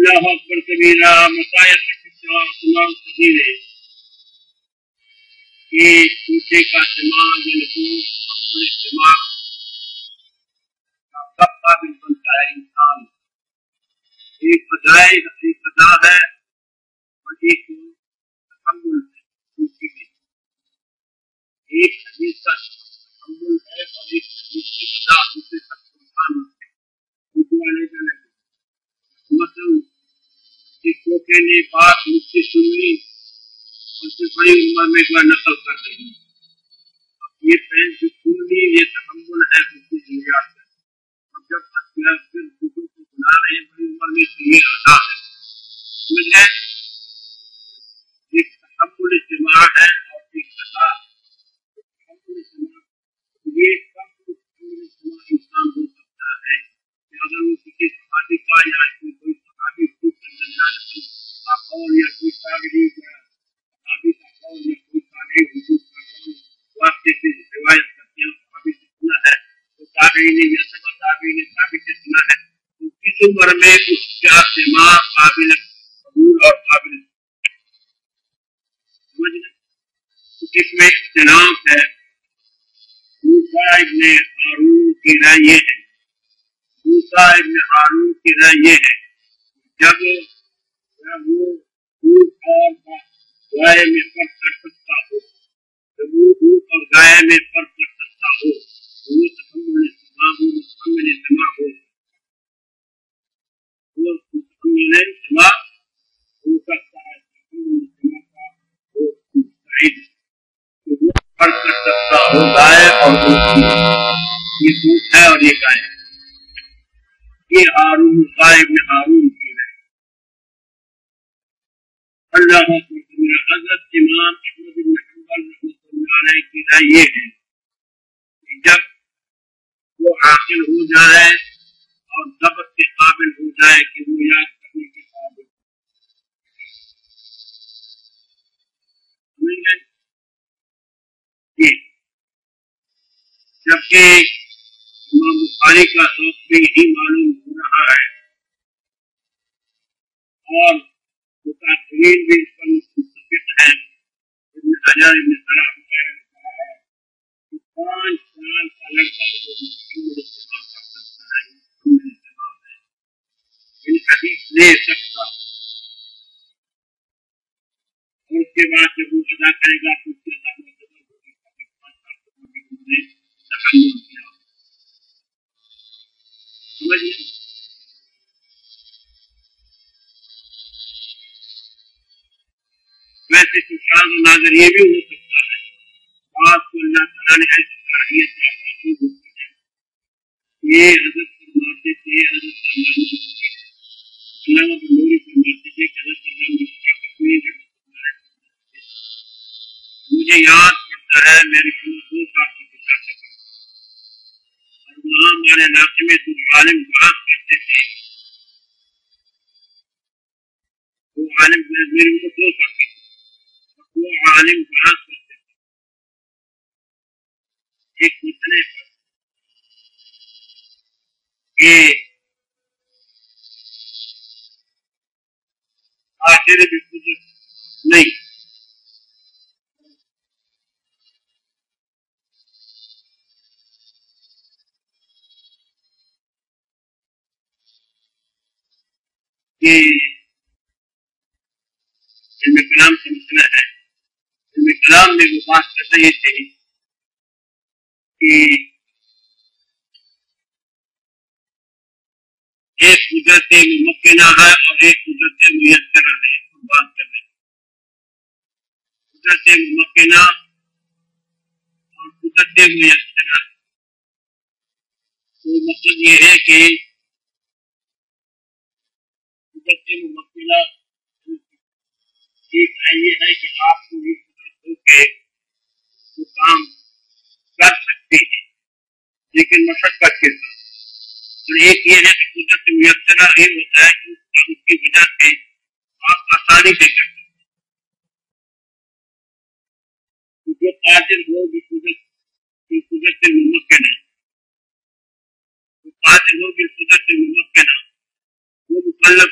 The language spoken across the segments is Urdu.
اللہ اکبر کبیرہ مسائل تمام سبیلے یہ چھوٹے کا دماغ دماغ سب قابل بنتا ہے انسان. ایک ادا ہے اور ایک تحمل ہے. ایک حدیث کا تحمل ہے اور ایک حدیث کی ادا دوسرے تک انسان مثلاً ایک کوکے نے بات مجھ سے سن لی اور سے بڑی عمر میں جو نقل کر رہی ہے. اب یہ پہن جو سن لی یہ تحمل ہے دوسری ضروریات ہے. اور جب پھر دوسروں کو بنا رہے ہیں بڑی عمر میں تو یہ ادا ہے. سمجھ گئے؟ ایک تحمل اجتماع ہے اور ایک ادا ہے. تحمل اجتماع یہ سب اجتماع انسان ہو سکتا ہے کہ اگر وہ کسی صحابی کا یا کوئی صحابی خود کا قول یا کوئی تابعی صحابی کا قول یا کوئی تابعی حضور کا قول واسطے سے روایت کرتے ہیں صحابی سے سنا ہے تو تابعی نے یا سبا تابعی نے صحابی سے سنا ہے تو کس عمر میں اس کا سماع قابل قبول اور قابل سمجھنا. تو اس میں اختلاف ہے. موسیٰ ابن ہارون کی رائے یہ ہے موسیٰ ابن ہارون کی رائے یہ ہے جب وہ دودھ اور گائے میں فرق کر سکتا ہو جب وہ دودھ اور گائے میں فرق کر سکتا ہو وہ تحمل اجتماع ہو مستحمل اجتماع ہو وہ مستحمل اجتماع ہو سکتا ہے. تحمل اجتماع کا وہ مستعد وہ فرق کر سکتا ہو گائے اور دودھ یہ دودھ ہے اور یہ گائے ہے. یہ ہارون موسیٰ ابن ہارون کی ہے. اللہ حضرت امام احمد بن حنبل رحمۃ اللہ علیہ کی رائے یہ ہے کہ جب وہ حاصل ہو جائے اور ضبط کے قابل ہو جائے کہ وہ یاد کرنے کے قابل جبکہ امام بخاری کا ذوق بھی یہی معلوم ہو رہا ہے اور متاثرین بھی اس پر متفق ہیں. ابن حجر ابن صلاح نے کہا ہے کہ 5 سال کا لڑکا جو مستقل استعمال کر سکتا ہے مستقل استعمال ہے ان حدیث لے سکتا اور اس کے بعد جب وہ ادا کرے گا تو اس کے ادا معتبر ہوگی. 5 سال تک نے تحمل کیا. سمجھئے ویسے تو شاذ ناظر یہ بھی ہو سکتا ہے بات کو اللہ تعالیٰ نے ایسی صلاحیت عطا کی ہے. یہ حضرت فرماتے تھے حضرت علامہ بنوری فرماتے تھے کہ حضرت علامہ مجھے یاد پڑتا ہے میرے 2 سال کی بچہ اور وہاں ہمارے علاقے میں تو عالم بات کرتے تھے. وہ عالم میرے کو 2 سال کا وہ عالم بات کرتے تھے ایک مسئلے پر کہ آخر بھی قدرت نہیں کہ علم کلام کا مسئلہ ہے. علم کلام میں وہ بات کر رہے تھے کہ ایک قدرت ممکنہ ہے اور ایک قدرت میسرہ ہے. بات کر رہے ہیں قدرت ممکنہ اور قدرت میسرہ. تو مطلب یہ ہے کہ قدرت ممکنہ ایک یہ ہے کہ آپ کو یہ قدرت ہو کے وہ کام کر سکتے ہیں لیکن مشقت کے ساتھ. اور ایک یہ ہے کہ قدرت میسرہ یہ ہوتا ہے کہ اس کی وجہ سے آپ آسانی سے کر سکتے ہیں. جو قادر ہو قدرت ممکنہ قادر ہو قدرت ممکنہ وہ مکلف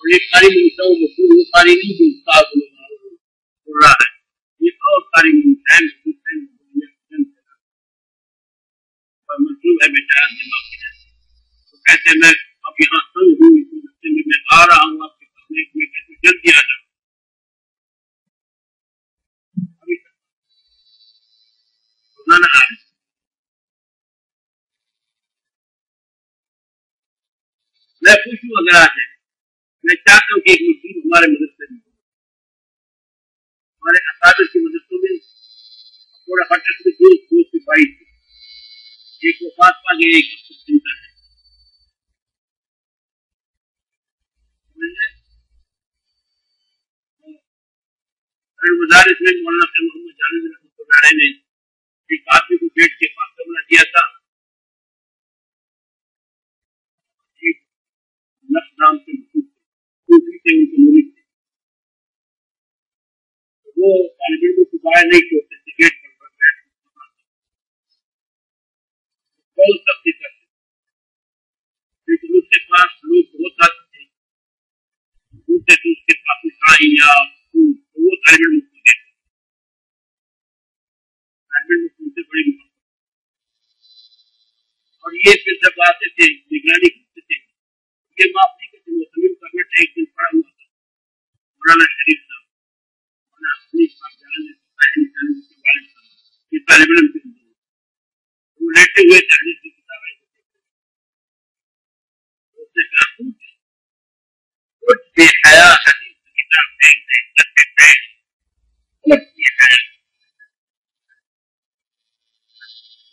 اور یہ قاری منشا مشہور وہ قاری نہیں جو استاد بول رہا ہے، یہ اور قاری منشا مطلوب ہے بیچارہ دماغ کی جیسے تو کہتے میں اب یہاں تنگ ہوں، اس رستے میں میں آ رہا ہوں آپ کے پاس میں کہتے جلدی آ جاؤں ابھی نہ آئے۔ میں خوش ہوں اگر آ جائے، میں چاہتا ہوں کہ ایک مسلم ہمارے مدرسے میں ہمارے اساتذہ کی مدرسوں میں تھوڑا ہٹک میں دو سپاہی تھے، ایک وفات پا گیا، ایک اب تک زندہ ہے۔ مدارس میں مولانا محمد جاوید رحمۃ اللہ علیہ نے ایک آدمی کو گیٹ کے پاس کمرہ دیا تھا، نقش نام سے صوفی تھے، ان کے مرید تھے، وہ طالب علموں کو باہر نہیں چھوڑتے تھے، گیٹ پر بیٹھ بہت سختی کرتے، لیکن اس کے پاس لوگ بہت آتے تھے، پوچھتے تھے اس کے پاس مٹھائی یا وہ طالب علم کو دیتے، طالب علم کو ان سے بڑی محبت، اور یہ پھر جب آتے تھے نگرانی کرتے تھے، یہ معاف نہیں کرتے، وہ زمین کا بیٹا ایک دن پڑا ہوا تھا مولانا شریف صاحب، مولانا حنیف صاحب جان نے کے والد صاحب یہ طالب علم کے وہ لیٹے ہوئے تھے، حدیث کی کتاب ہے، اس نے کہا کچھ بے حیا حدیث کی کتاب دیکھ دیکھ کچھ بے حیا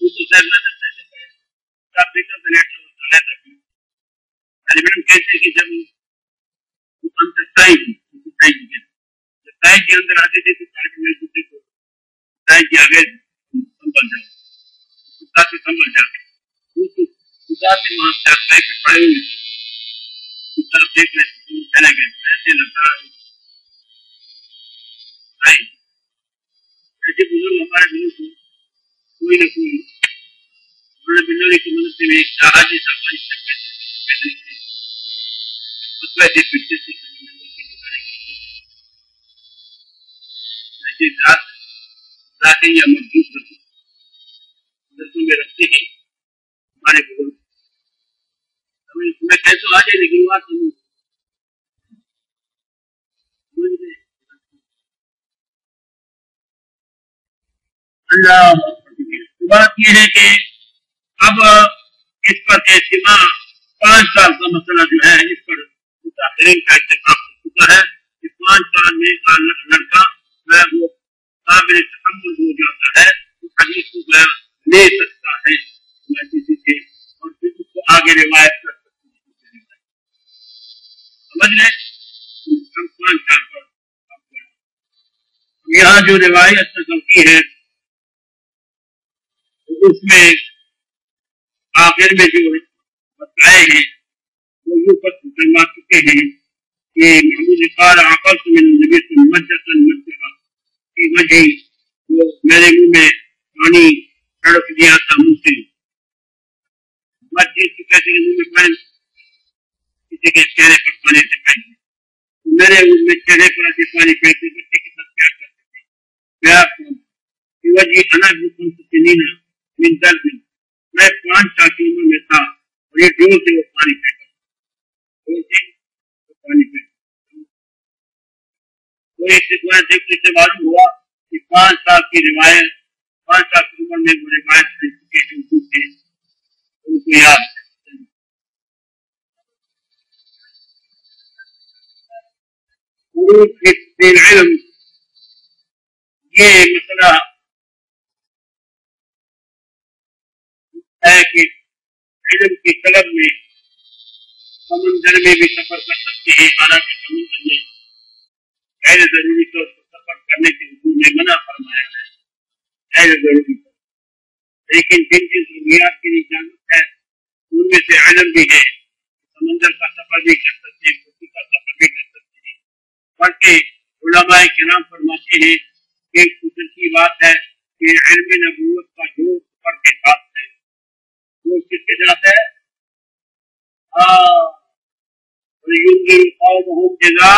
وہ تو ذرا طالب علم کہتے کہ جب اندر تائی کے اندر آتے تھے تو طالب علم دوسرے کو تائی کے آگے سنبھل جاتے، خدا سے سنبھل جاتے، خدا سے وہاں تائی پہ پڑے ہوئے اس طرف دیکھ لیتے چلے گئے، ایسے لگتا ہے ایسے بزرگ ہمارے بزرگ کو کوئی نہ کوئی بلوری کی مدد سے ایک حاجی صاحب ویسے پیچھے سے ذاتی یا مضبوط مدرسوں میں رکھتے ہیں ہمارے بزرگ، میں کیسے آ جائے لیکن بات سمجھ اللہ۔ بات یہ ہے کہ اب اس پر اجتماع 5 سال کا مسئلہ جو ہے اس پر متاثرین کا اتفاق ہو چکا ہے کہ 5 سال میں لڑکا وہ قابل تحمل ہو جاتا ہے، اس حدیث کو لے سکتا ہے کسی سے اور پھر اس کو آگے روایت کر سکتا ہے، سمجھ لیں ہم 5 سال پر یہاں جو روایت نقل کی ہے اس میں آخر میں جو بتائے ہیں وہ یوں پر فرما چکے ہیں کہ محمود قال عقلت من النبي مجة کی وجہ وہ میرے منہ میں پانی تڑپ دیا تھا منہ سے، مسجد کی کہتے ہیں منہ میں پانی کسی کے چہرے پر پانی سے پھینک میرے منہ میں چہرے پر ایسے پانی پھینکتے بچے کے ساتھ پیار کرتے تھے، پیار کی وجہ انا بکن سنینا من درد، میں 5 سال کی عمر میں تھا اور یہ ڈول سے وہ پانی پھینکا، پانی پھینکا تو اس سے معلوم ہوا کہ 5 سال کی روایت 5 سال کی عمر میں وہ روایت تھے ان کو یاد علم یہ مسئلہ ہے کہ علم کی طلب میں سمندر میں بھی سفر کر سکتے ہیں، حالانکہ سمندر میں غیر ضروری طور پر سفر کرنے کے حکم نے منع فرمایا ہے غیر ضروری طور، لیکن جن کی ضروریات کی اجازت ہے ان میں سے علم بھی ہے، سمندر کا سفر بھی کر سکتے ہیں، کشتی کا سفر بھی کر سکتے ہیں، بلکہ علماء کرام فرماتے ہیں کہ ایک خصوصی کی بات ہے کہ علم نبوت کا جو سفر کے ساتھ ہے وہ کس کے ساتھ ہے، قومه اذا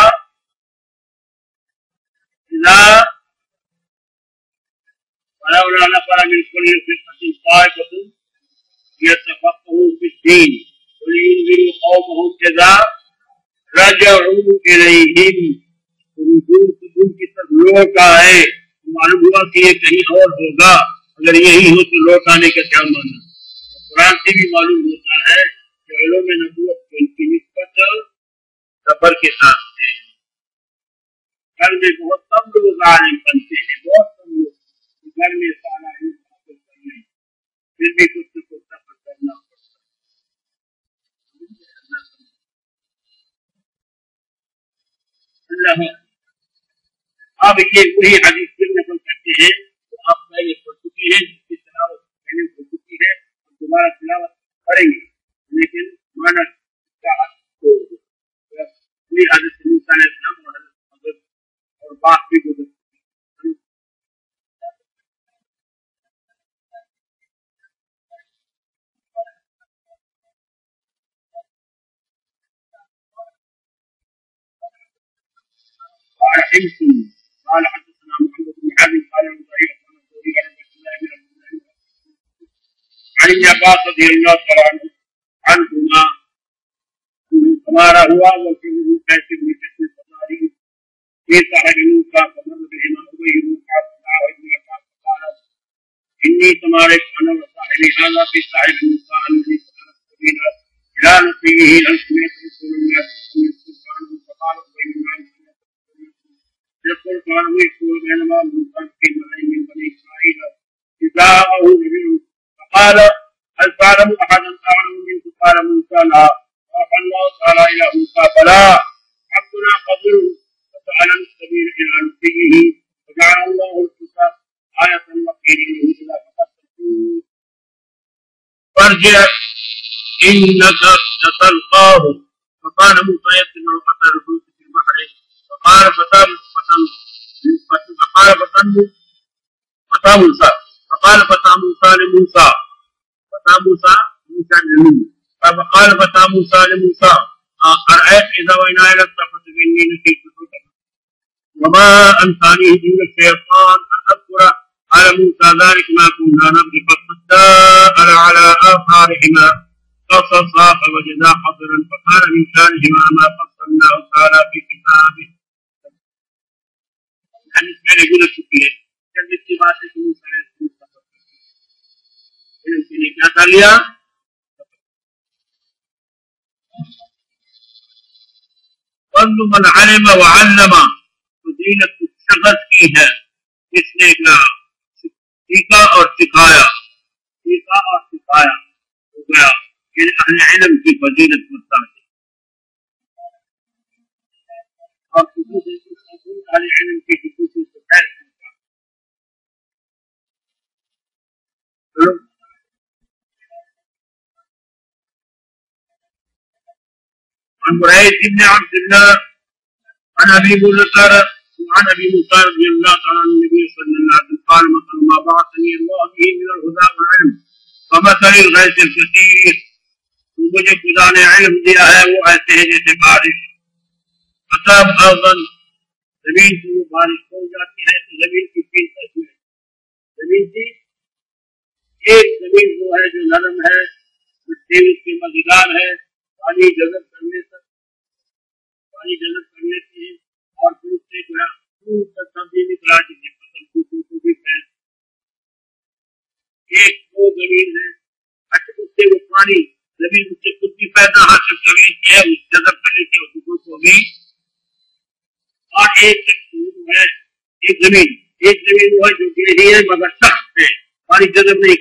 ولولا نفر من كل فرقة طائفة يتفقهوا في الدين ولينذروا قومهم اذا رجعوا اليهم. رجوع کی طرف لوٹ آئے، معلوم ہوا کہ یہ کہیں اور ہوگا، اگر یہی ہو تو لوٹ آنے کا کیا معنی؟ قرآن سے بھی معلوم ہوتا ہے کہ علوم نبوت کی نسبت سفر کے ساتھ ہے. گھر میں بہت کم لوگ عالم بنتے ہیں، بہت کم لوگ گھر میں سارا علم حاصل کر لیں، پھر بھی کچھ نہ کچھ سفر کرنا پڑتا ہے. اللہ اب یہ وہی حدیث پھر نقل کرتے ہیں تو آپ پہلے پڑھ چکی ہیں، جس کی تلاوت پہلے ہو چکی ہے، اور دوبارہ تلاوت کریں گے، لیکن معنی کا حق چھوڑ دو. پوری حضرت موسیٰ علیہ السلام اور حضرت حضرت اور باپ بھی گزر قال حمص قال حدثنا محمد بن حاتم قال عن ابراهيم عن ابي عن ابن عباس رضي الله تعالى عنهما كما روى وكيل بن قيس بن حسن الفزاري في صاحب موسى فمر بهما ابي بن كعب وابن عباس قال اني تمارك انا وصاحبي هذا في صاحب موسى الذي سال السبيل الى نصيه ان سمعت رسول الله صلى الله عليه وسلم فقال بينما يقول كان يقول بينما موسى في ملئ من بني اسرائيل اذا جاءه رجل فقال هل تعلم احدا اعلم منك؟ قال موسى لا. فقال الله تعالى الى موسى بلى عبدنا قدر فسال السبيل الى نصيه فجعل الله الكتاب آية وقيل له اذا فقدت فارجع انك ستلقاه. فقال موسى يتبع اثر الحوت في البحر فقال فتى موسى فقال فتى موسى لموسى فقال فتى موسى لموسى أرأيت إذا وإنا إلى السفر فإني نسيت الحوت وما أنسانيه إلا الشيطان أن أذكر. قال موسى ذلك ما كنا نبغي فصدا على آثارهما قصصا فوجدا حضرا فقال من شانهما ما فصلناه تعالى في كتابه. حدیث میں نے گزر چکی ہے. جس کی بات ہے کہ موسیٰ علیہ السلام علم کے لیے کیا کر لیا؟ فضل من علم وعلم. فضیلت اس شخص کی ہے جس نے سیکھا اور سکھایا ہو گیا. یعنی اہل علم کی فضیلت ہوتا ہے اور اہل علم کی خصوصی سے خیر عن بريد بن عبد الله عن ابي موسى رضي الله تعالى عن النبي صلى الله عليه وسلم قال مثل ما بعثني الله به من الهدى والعلم فمثل الغيث الكثير. مجھے خدا نے علم دیا ہے وہ ایسے ہے جیسے بارش اصاب ارضا زمین سے وہ بارش ہو جاتی ہے تو زمین کی تین قسمیں. زمین کی ایک زمین وہ ہے جو نرم ہے، مٹی اس کی مزیدار ہے، پانی جذب کر لیتی ہے اور پھر اس سے جو ہے سبزی نکلا جس سے فصل کو بھی پھیل. ایک وہ زمین ہے اس سے وہ پانی زمین اس سے خود بھی پیدا حاصل کر لیتی ہے، اس جذب کر لیتی ہے اس کو بھی. اور ایک زمین وہ ہے جو گہری ہے مگر سخت ہے، پانی جذب نہیں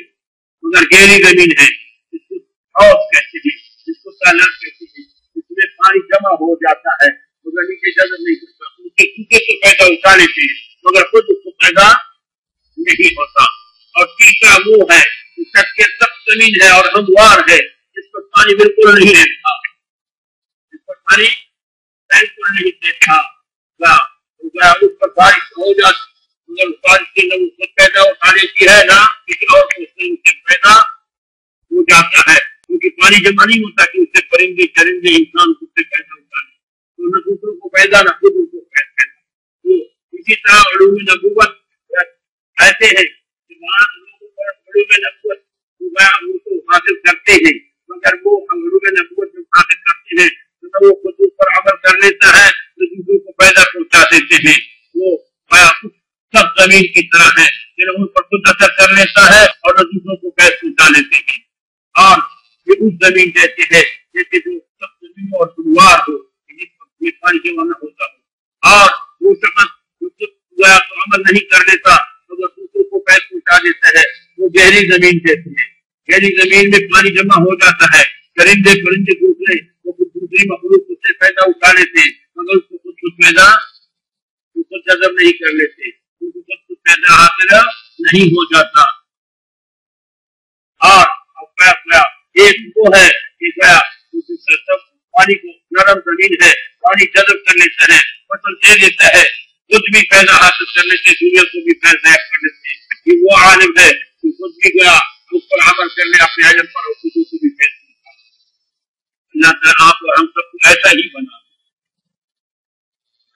مگر گہری زمین ہے، جس کو حوض کہتے ہیں، جس کو سیلاب کہتے ہیں، جس میں پانی جمع ہو جاتا ہے مگر نیچے جذب نہیں کرتا. اس کے سوکھے سے پیدا اٹھا لیتے ہیں مگر خود اس کو پیدا نہیں ہوتا. اور تیسرا وہ ہے سخت زمین ہے اور ہموار ہے، جس پر پانی بالکل نہیں رہتا، جس پر پانی بالکل نہیں رہتا. اس پر بارش ہو جاتی مگر بارش کے لوگ اس سے پیدا اٹھا لیتی ہے نہ کسی اور کو اس سے پیدا ہو جاتا ہے، کیونکہ پانی جمع نہیں ہوتا کہ اس سے پرندے چرندے انسان اس سے پیدا ہوتا ہے. تو نہ دوسروں کو پیدا نہ خود ان کو پیدا. تو اسی طرح علوم نبوت ایسے ہیں کہ وہاں لوگوں پر علوم نبوت وہ تو حاصل کرتے ہیں، مگر وہ علوم نبوت جو حاصل کرتے ہیں تو وہ خود پر عمل کر لیتا ہے تو دوسروں کو پیدا پہنچا دیتے ہیں. وہ سب زمین کی طرح ہے، پھر ان پر خود اثر کر لیتا ہے اور دوسروں کو پیدا پہنچا لیتے ہیں. اور یہ اس زمین جیسے ہے جیسے جو سب زمین اور سنوار ہو جس پر پانی جمع نہ ہوتا ہو، اور وہ شخص عمل نہیں کر لیتا مگر دوسروں کو پیدا پہنچا دیتا ہے، وہ گہری زمین جیسے ہے. گہری زمین میں پانی جمع ہو جاتا ہے، چرندے پرندے دوسرے وہ دوسری مخلوق اس سے پیدا اٹھا لیتے مگر اس کو خود پیدا جذب نہیں کر لیتے، ان کو خود پیدا حاصل نہیں ہو جاتا. اور ایک وہ ہے کہ پانی کو نرم زمین ہے، پانی جذب کر لیتا ہے، فصل دے دیتا ہے، خود بھی پیدا حاصل کر لیتے، دنیا کو بھی پیدا کر لیتے. یہ وہ عالم ہے کہ خود بھی گیا اس پر عمل کرنے اپنے علم پر اور خود کو بھی پیدا. اللہ تعالیٰ آپ اور ہم سب کو ایسا ہی بنا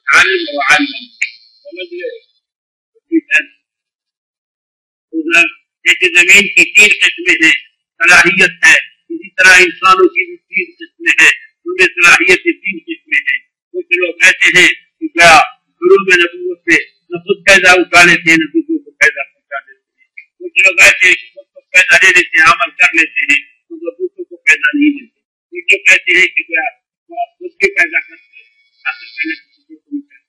عالم و عالم سمجھ لے. جیسے زمین کی 3 قسمیں ہیں، صلاحیت ہے، اسی طرح انسانوں کی بھی 3 قسمیں ہیں، ان میں صلاحیت کی 3 قسمیں ہیں. کچھ لوگ ایسے ہیں کہ کیا علوم نبوت سے نہ خود پیدا اٹھا لیتے ہیں نہ دوسروں کو پیدا پہنچا دیتے ہیں. کچھ لوگ ایسے ہیں کہ خود کو پیدا لے لیتے ہیں، عمل کر لیتے ہیں مگر دوسروں کو پیدا نہیں دیتے. کچھ لوگ کہتے ہیں کہ کیا خود بھی پیدا کرتے ہیں حاصل کرنے سے دوسروں کو بھی پیدا.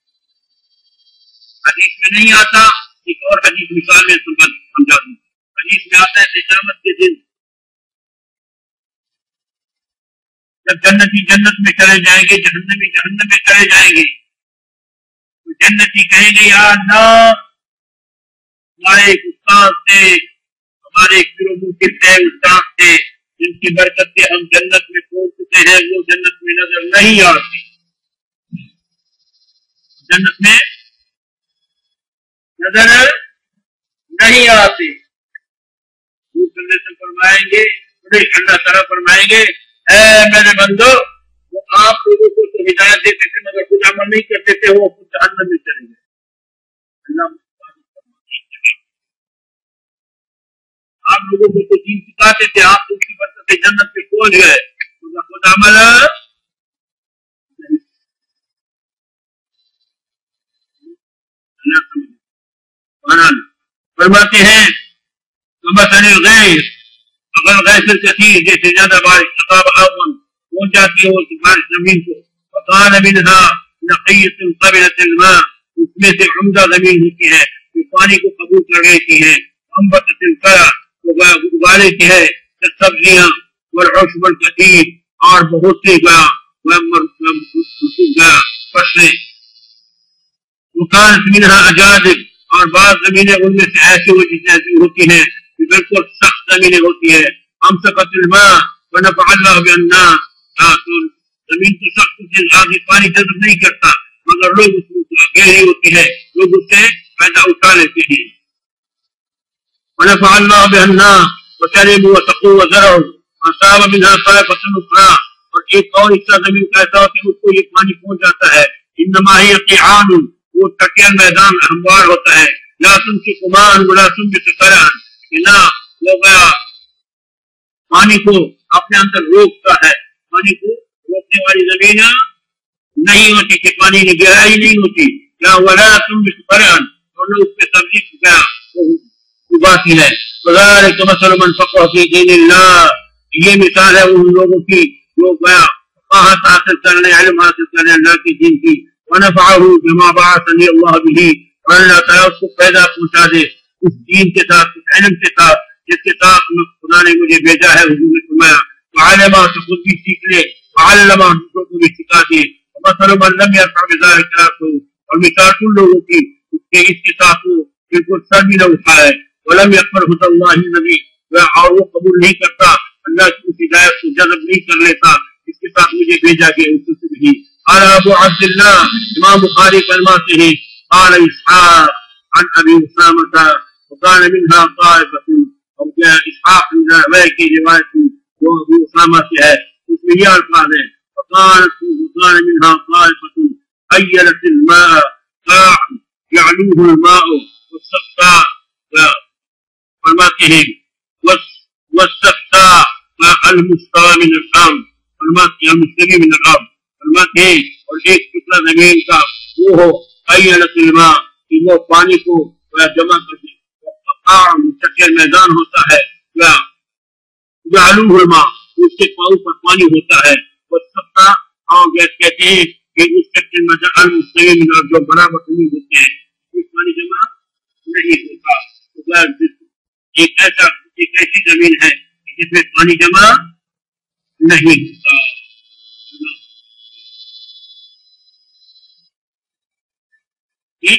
حدیث میں نہیں آتا، ایک اور حدیث مثال میں سمجھا دوں. حدیث میں آتا ہے کہ قیامت کے دن جب جنتی جنت میں چلے جائیں گے، جہنمی جہنم میں چلے جائیں گے، تو جنتی کہیں گے یا اللہ ہمارے ایک استاد تھے، ہمارے ایک پیر و مرشد تھے، استاد تھے، جن کی برکت سے ہم جنت میں پہنچ چکے ہیں، وہ جنت میں نظر نہیں آتی. جنت میں نظر نہیں آتی. فرمائیں گے اللہ تعالیٰ فرمائیں گے اے میرے بندو وہ آپ لوگوں کو تو ہدایت دیتے تھے مگر خود عمل نہیں کرتے تھے، وہ خود جہنم میں چلیں گے. آپ لوگوں کو تو دین سکھاتے تھے، آپ لوگ کی برکت سے جنت میں پہنچ گئے مگر خود عمل فرماتے ہیں مثل الغیث اگر غیث الکثیر جیسے زیادہ بارش عذاب اول پہنچ جاتی ہے بارش زمین کو، فقال منها نقیۃ قبلت الماء اس میں سے عمدہ زمین ہوتی ہے جو پانی کو قبول کر لیتی ہے، انبتت الزرع اگا لیتی ہے سبزیاں، والعشب الکثیر اور بہت سی فصلیں، وكانت منها اجادب اور بعض زمینیں ان میں سے ایسی ہوتی ہیں کہ بالکل سخت زمینیں ہوتی ہے. امسكت الماء ونفع الله بالناس، زمین تو سخت آگے پانی جذب نہیں کرتا مگر لوگ اس کو گہری ہوتی ہے، لوگ اس سے فائدہ اٹھا لیتے ہیں. ونفع الله بالناس وشربوا وسقوا وزرعوا اصاب منها طائفة اخرى، اور ایک اور حصہ زمین کا ایسا ہوتا ہے اس کو یہ پانی پہنچ جاتا ہے. انما هي قيعان وہ ٹکیا میدان ہموار ہوتا ہے، لا تمسك ماء ولا تنبت زرعا، نہ وہ گیا پانی کو اپنے اندر روکتا ہے، پانی کو روکنے والی زمین نہیں ہوتی کہ پانی کی گہرائی نہیں ہوتی، یا ولا تنبت زرعا اور نہ اس پہ سبزی اگاتی ہے. وذلك مثل من فقه في دين الله، یہ مثال ہے ان لوگوں کی جو گیا فقاہت حاصل کرنے، علم حاصل کرنے اللہ کی دین کی، ونفعه بما بعثني الله به، اور اللہ تعالیٰ اس کو پیدا پہنچا دے اس دین کے ساتھ، اس علم کے ساتھ جس کے ساتھ خدا نے مجھے بھیجا ہے. حضور نے فرمایا وعلم تو خود بھی سیکھ لے، وعلم دوسروں کو بھی سکھا دے. مثل من لم يرفع بذلك راسه، اور مثال ان لوگوں کی اس کے ساتھ وہ بالکل سر بھی نہ اٹھائے، ولم يقبل هدى الله النبي، اور وہ قبول نہیں کرتا اللہ کی ہدایت کو، جذب نہیں کر لیتا اس کے ساتھ مجھے بھیجا گیا اس سے بھی. قال ابو عبد الله امام بخاری فرماتے ہیں قال اسحاق عن ابي اسامه وقال منها طائفه، اور اسحاق بن راہویہ کی روایت جو ابو اسامہ سے ہے اس میں یہ الفاظ ہے وقال منها طائفه أيلت الماء ساعا يعلوه الماء والسقاء فرماتے ہیں والسقاء المستوى من الأرض فرماتے ہیں المستوى من الأرض فرماتے ہیں اور ایک ٹکڑا زمین کا وہ ہو أيلت الماء کہ وہ پانی کو جمع کر دے مستقل میدان ہوتا ہے يعلوه الماء اس کے پاؤں پر پانی ہوتا ہے والسقاء اور کہتے ہیں کہ اس کے المستوى من الأرض جو برابر نہیں ہوتے ہیں اس پانی جمع نہیں ہوتا ایک ایسی زمین ہے جس میں پانی جمع نہیں ہوتا یہ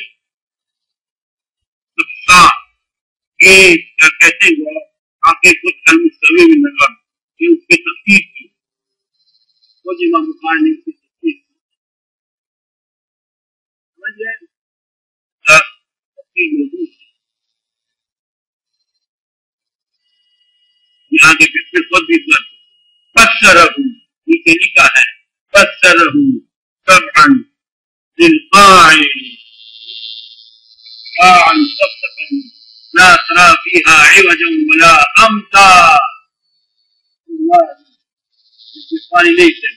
کیا کہتے ہیں آگے کچھ المستوى من الأرض کہ اس کی تفسیر کی خود امام بخاری نے اس کی تفسیر کی تفسیر موجود ہے یہاں کے پھر خود بھی فسرہ نیچے لکھا ہے فسرہ سبعا للقاع قاعا صفصفا لا ترى فيها عوجا ولا امتا پانی نہیں سے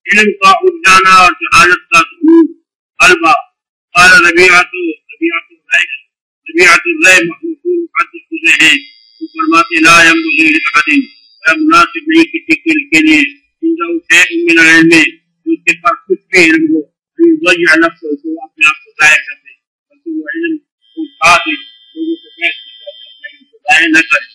علم کا اجانا اور جہالت کا ظہور قلبہ قال ربیعۃ الرأی محمود محدث ہوئے ہیں وہ فرماتے لا ينبغي لأحد مناسب نہیں کسی کے لیے عنده شيء من العلم جو اس کے پاس کچھ بھی علم ہو يضيع نفسه تو اپنے آپ کو ضائع کر دے بلکہ وہ علم کو خاطر لوگوں کو پیش کرتا ہے علم کو ضائع نہ کرے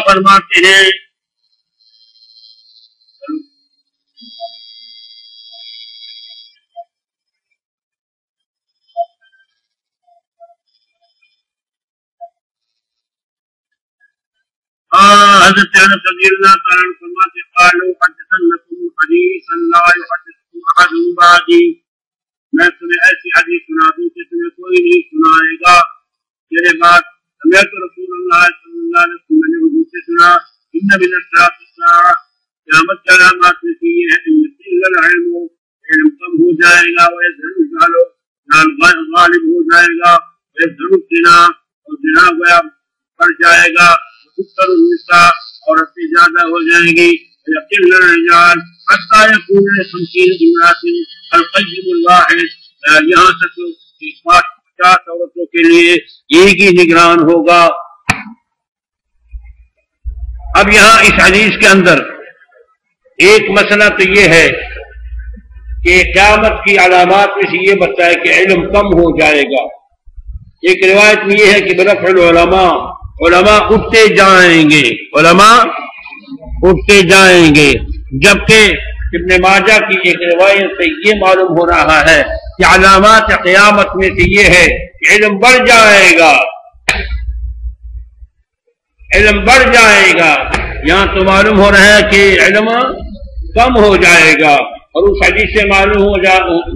فرماتے ہیں حضرت انس رضی اللہ تعالی عنہ فرماتے قالوا حدثنكم حديثا لا يحدثكم احد بعدي میں تمہیں ایسی حدیث سنا دوں کہ تمہیں کوئی نہیں سنائے گا میرے بعد سمعت رسول اللہ صلی اللہ علیہ وسلم نے حضور سے سنا ان من اشراط الساعہ قیامت کی علامات میں سے یہ ہے کہ یقل العلم علم کم ہو جائے گا ویظہر الجہل جہل غالب ہو جائے گا ویظہر الزنا اور زنا گویا بڑھ جائے گا وتكثر النساء عورتیں زیادہ ہو جائیں گی یقل الرجال حتی یکون 50 امرأۃ القیم الواحد یہاں تک 50 عورتوں کے لیے ایک ہی نگران ہوگا. اب یہاں اس حدیث کے اندر ایک مسئلہ تو یہ ہے کہ قیامت کی علامات میں سے یہ بتایا کہ علم کم ہو جائے گا. ایک روایت میں یہ ہے کہ برفع العلماء علماء اٹھتے جائیں گے علماء اٹھتے جائیں گے. جبکہ ابن ماجہ کی ایک روایت سے یہ معلوم ہو رہا ہے کہ علامات قیامت میں سے یہ ہے کہ علم بڑھ جائے گا علم بڑھ جائے گا. یہاں تو معلوم ہو رہا ہے کہ علم کم ہو جائے گا اور اس حدیث سے معلوم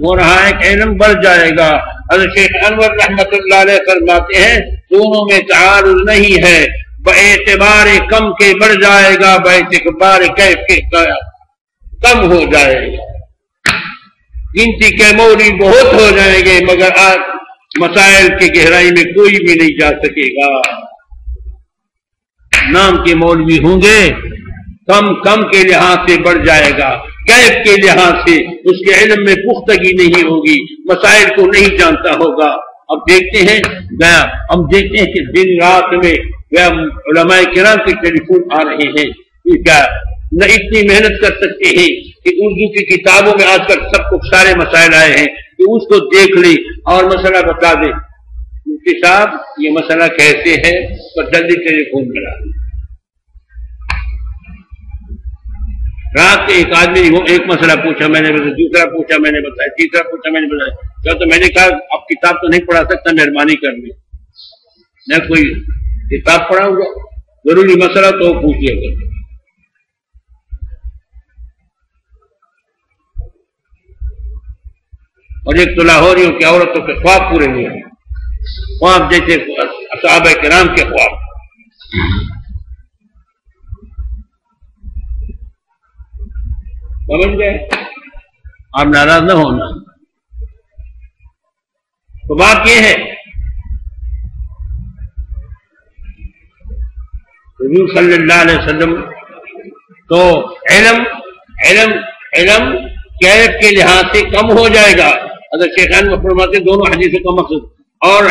ہو رہا ہے کہ علم بڑھ جائے گا. حضرت شیخ انور رحمۃ اللہ علیہ فرماتے ہیں دونوں میں تعارض نہیں ہے. باعتبار کم کے بڑھ جائے گا باعتبار کیف کے کم ہو جائے گا. گنتی کے موری بہت ہو جائیں گے مگر آج مسائل کی گہرائی میں کوئی بھی نہیں جا سکے گا. نام کے مولوی ہوں گے کم کے لحاظ سے بڑھ جائے گا کیف کے لحاظ سے اس کے علم میں پختگی نہیں ہوگی مسائل کو نہیں جانتا ہوگا. اب دیکھتے ہیں ہم دیکھتے ہیں کہ دن رات میں علماء کرام کے ٹیلیفون آ رہے ہیں کیا نہ اتنی محنت کر سکتے ہیں کہ اردو کی کتابوں میں آج کل سب کو سارے مسائل آئے ہیں کہ اس کو دیکھ لیں اور مسئلہ بتا دیں مفتی صاحب یہ مسئلہ کیسے ہے تو جلدی ٹیلیفون کرا. رات کے ایک آدمی نے ایک مسئلہ پوچھا، میں نے بتایا، دوسرا پوچھا میں نے بتایا، تیسرا پوچھا میں نے بتایا، کیا تو میں نے کہا اب کتاب تو نہیں پڑھا سکتا، مہربانی کر لی، میں کوئی کتاب پڑھاؤں گا، ضروری مسئلہ تو پوچھیے گا۔ اور ایک تو لاہوریوں کی عورتوں کے خواب پورے ہوئے ہیں، خواب جیسے صحابہ کرام کے خواب۔ سمجھ گئے؟ آپ ناراض نہ ہونا۔ تو بات یہ ہے حضور صلی اللہ علیہ وسلم تو علم کیف کے لحاظ سے کم ہو جائے گا، حضرت شیخان فرماتے دونوں حدیثوں کا مقصد، اور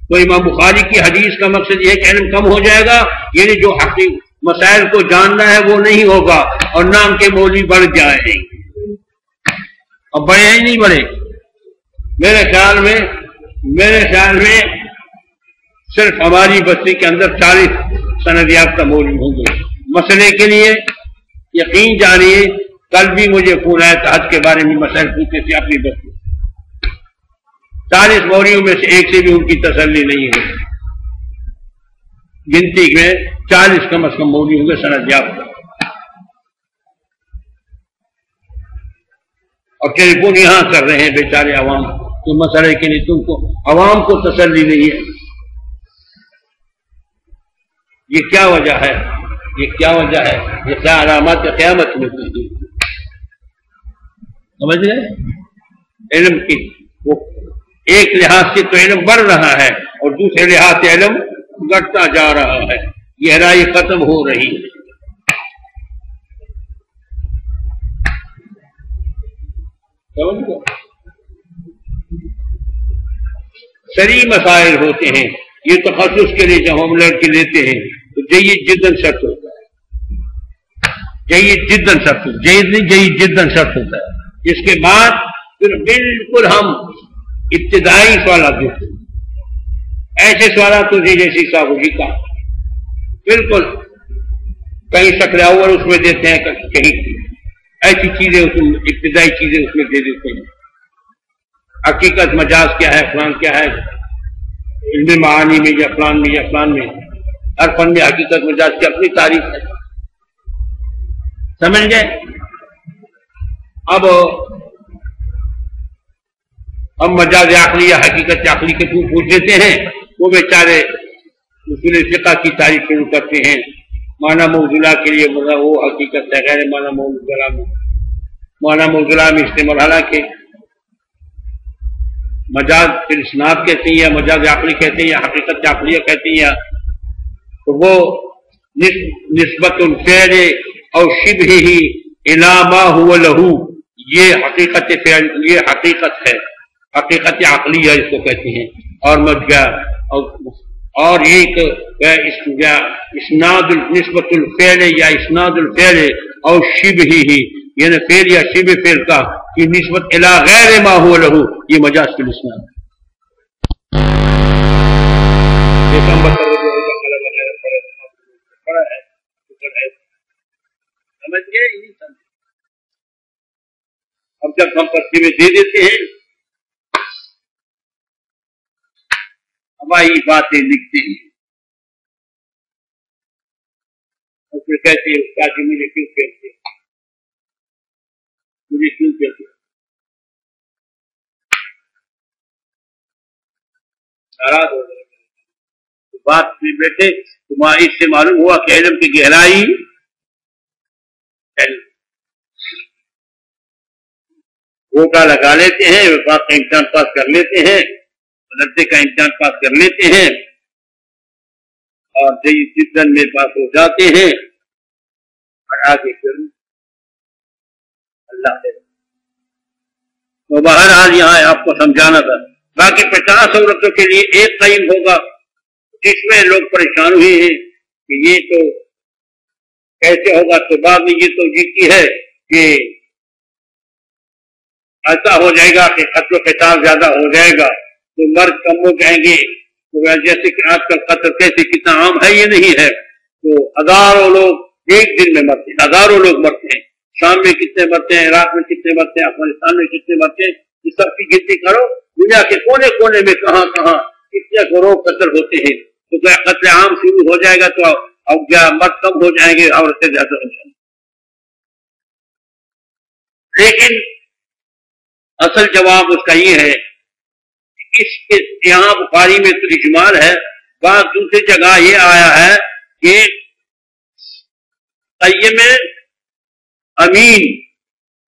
تو امام بخاری کی حدیث کا مقصد یہ کہ علم کم ہو جائے گا، یعنی جو حقیقی مسائل کو جاننا ہے وہ نہیں ہوگا، اور نام کے مولوی بڑھ جائیں، اور بڑے ہی نہیں بڑھے۔ میرے خیال میں صرف ہماری بستی کے اندر 40 سند یافتہ مولوی ہوں گے مسئلے کے لیے۔ یقین جانیے کل بھی مجھے فون آیا تھا حج کے بارے میں، مسائل پوچھتے تھے اپنی بستی، 40 مولویوں میں سے ایک سے بھی ان کی تسلی نہیں ہے، گنتی میں 40 کم از کم مولوی ہوں گے سند یافتہ، اور ٹیلی فون یہاں کر رہے ہیں بیچارے عوام تو مسئلے کے لیے، تم کو عوام کو تسلی نہیں ہے۔ یہ کیا وجہ ہے؟ یہ کیا علامات قیامت میں ہوتی ہے؟ سمجھ گئے؟ علم کی وہ ایک لحاظ سے تو علم بڑھ رہا ہے، اور دوسرے لحاظ سے علم گھٹتا جا رہا ہے، گہرائی ختم ہو رہی ہے۔ شرعی مسائل ہوتے ہیں، یہ تخصص کے لیے جب ہم لڑکی لیتے ہیں تو جید جداً شرط ہوتا ہے، جید جداً شرط ہوتا ہے۔ اس کے بعد پھر بالکل ہم ابتدائی سوالات دیتے ہیں، ایسے سوالات ہوتے ہیں جیسی صاحب جی کا بالکل کہیں شکل اول اس میں دیتے ہیں، کہیں ایسی چیزیں ابتدائی چیزیں اس میں دے دیتے ہیں، حقیقت مجاز کیا ہے، فلان کیا ہے، علم معانی میں یا فلان میں ہر فن میں حقیقت مجاز کی اپنی تعریف ہے۔ سمجھ گئے؟ اب ہم مجاز عقلی یا حقیقت عقلی کے پوچھ لیتے ہیں، وہ بیچارے اصول فقہ کی تعریف شروع کرتے ہیں، معنی موضوعہ کے لیے وہ حقیقت ہے، غیر معنی موضوعہ میں استعمال، حالانکہ مجاز پھر اسناد کہتے ہیں یا مجاز عقلی کہتے ہیں یا حقیقت عقلیہ کہتے ہیں، تو وہ نسبت الفعل اور شبہ ہی الی ما هو له، یہ حقیقت فعل، یہ حقیقت ہے، حقیقت عقلیہ اس کو کہتے ہیں، اور ایک اسناد نسبت الفعل یا اسناد الفعل اور شبہ ہی، یعنی فعل یا شبہ فعل کا کی نسبت الی غیر ما هو له، یہ مجاز فی الاسناد ہے۔ سمجھ گئے؟ اب جب ہم ترتیبیں دے دیتے ہیں، ہماری باتیں لکھتے ہیں، اور پھر کہتے ہیں استاد جی مجھے کیوں کہتے ہیں، مجھے کیوں کہتے ہیں، ناراض ہو گئے۔ بات میں بیٹھے تمہاری اس سے معلوم ہوا کہ علم کی گہرائی گوٹا لگا لیتے ہیں، وفاق کا امتحان پاس کر لیتے ہیں، مدرسے کا امتحان پاس کر لیتے ہیں، اور جدن میں پاس ہو جاتے ہیں، اور آگے پھر اللہ سے تو بہرحال یہاں آپ کو سمجھانا تھا۔ باقی 50 عورتوں کے لیے ایک قیم ہوگا، جس میں لوگ پریشان ہوئے ہیں کہ یہ تو کیسے ہوگا، تو بعد میں یہ توجیہ کی ہے کہ ایسا ہو جائے گا کہ قتل و قتال زیادہ ہو جائے گا تو مرد کم ہو جائیں گے، تو جیسے کہ آج کل قتل کیسے کتنا عام ہے یہ نہیں ہے، تو ہزاروں لوگ ایک دن میں مرتے ہیں، ہزاروں لوگ مرتے ہیں، شام میں کتنے مرتے ہیں، عراق میں کتنے مرتے ہیں، افغانستان میں کتنے مرتے ہیں، یہ سب کی گنتی کرو، دنیا کے کونے کونے میں کہاں کہاں کتنے کروڑ قتل ہوتے ہیں، تو کیا قتل عام شروع ہو جائے گا تو اب کیا مرد کم ہو جائیں گے، عورتیں زیادہ ہو جائیں گی؟ لیکن اصل جواب اس کا یہ ہے، اس یہاں بخاری میں تو اجمال ہے، بعض دوسری جگہ یہ آیا ہے کہ قیم امین،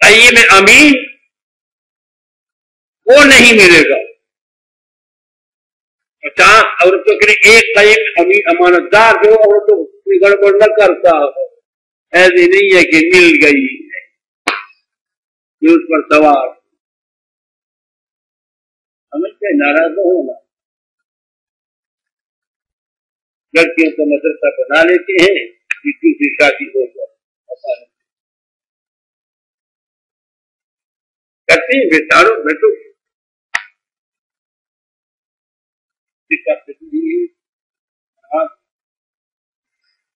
قیم امین وہ نہیں ملے گا، 50 عورتوں کے لیے ایک قیم امین امانت دار جو عورتوں کی گڑبڑ نہ کرتا ہو، ایسی نہیں ہے کہ مل گئی اس پر سوار سمجھتے، ناراض نہ ہونا، لڑکیوں کو مدرسہ بنا لیتے ہیں کہ دوسری شادی ہو جائے، کرتے ہیں بیچاروں بیٹھو